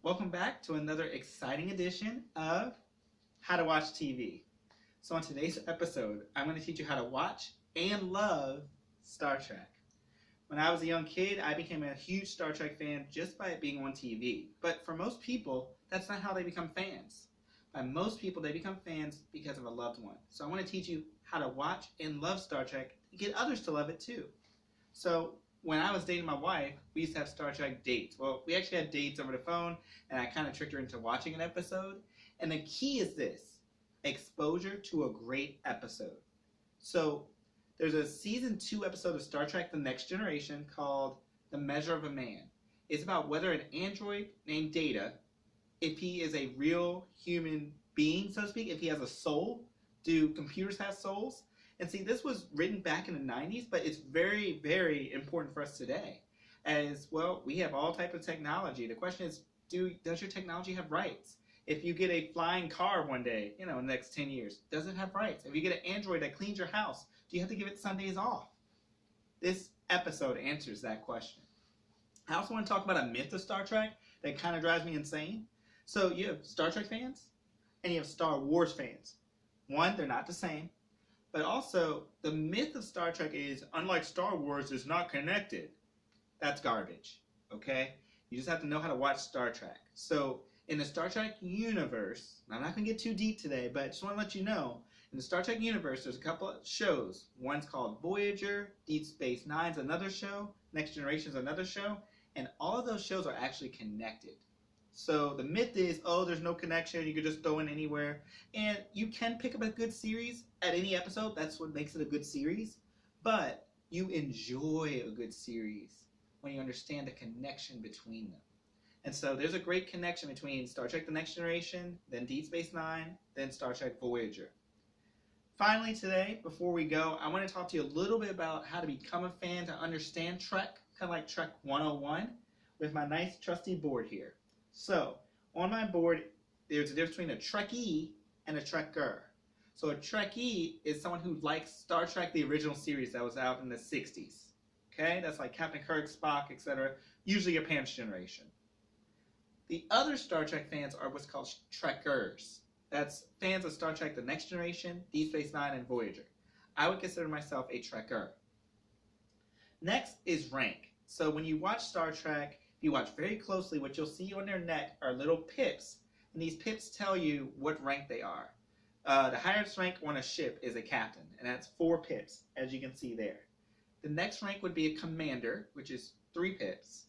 Welcome back to another exciting edition of How to Watch TV. So on today's episode, I'm going to teach you how to watch and love Star Trek. When I was a young kid, I became a huge Star Trek fan just by it being on TV. But for most people, that's not how they become fans. By most people, they become fans because of a loved one. So I want to teach you how to watch and love Star Trek to get others to love it too. So when I was dating my wife, we used to have Star Trek dates. Well, we actually had dates over the phone, and I kind of tricked her into watching an episode. And the key is this: exposure to a great episode. So there's a season 2 episode of Star Trek The Next Generation called The Measure of a Man. It's about whether an android named Data, if he is a real human being, so to speak, if he has a soul. Do computers have souls? And see, this was written back in the 90s, but it's very, very important for us today. As well, we have all type of technology. The question is, does your technology have rights? If you get a flying car one day, in the next 10 years, does it have rights? If you get an android that cleans your house, do you have to give it Sundays off? This episode answers that question. I also want to talk about a myth of Star Trek that kind of drives me insane. So you have Star Trek fans and you have Star Wars fans. One, they're not the same. But also, the myth of Star Trek is, unlike Star Wars, is not connected. That's garbage, okay? You just have to know how to watch Star Trek. So, in the Star Trek universe, I'm not going to get too deep today, but I just want to let you know, in the Star Trek universe, there's a couple of shows. One's called Voyager, Deep Space Nine's another show, Next Generation's another show, and all of those shows are actually connected. So the myth is, oh, there's no connection, you could just throw in anywhere. And you can pick up a good series at any episode, that's what makes it a good series. But you enjoy a good series when you understand the connection between them. And so there's a great connection between Star Trek The Next Generation, then Deep Space Nine, then Star Trek Voyager. Finally today, before we go, I want to talk to you a little bit about how to become a fan, to understand Trek, kind of like Trek 101, with my nice trusty board here. So, on my board, there's a difference between a Trekkie and a Trekker. So a Trekkie is someone who likes Star Trek, the original series that was out in the 60s. Okay, that's like Captain Kirk, Spock, etc. Usually your parents' generation. The other Star Trek fans are what's called Trekkers. That's fans of Star Trek The Next Generation, Deep Space Nine, and Voyager. I would consider myself a Trekker. Next is rank. So when you watch Star Trek, if you watch very closely, what you'll see on their neck are little pips. And these pips tell you what rank they are. The highest rank on a ship is a captain, and that's 4 pips, as you can see there. The next rank would be a commander, which is 3 pips.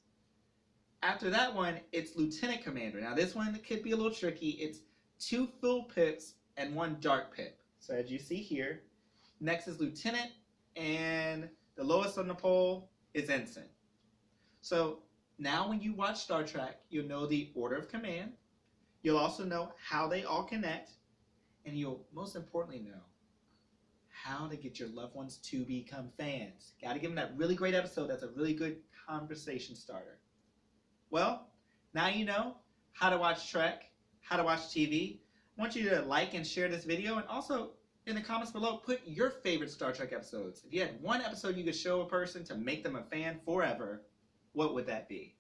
After that one, it's lieutenant commander. Now this one could be a little tricky. It's 2 full pips and 1 dark pip. So as you see here, next is lieutenant, and the lowest on the pole is ensign. So now when you watch Star Trek, you'll know the order of command. You'll also know how they all connect. And you'll most importantly know how to get your loved ones to become fans. Got to give them that really great episode that's a really good conversation starter. Well, now you know how to watch Trek, how to watch TV. I want you to like and share this video, and also in the comments below, put your favorite Star Trek episodes. If you had one episode you could show a person to make them a fan forever, what would that be?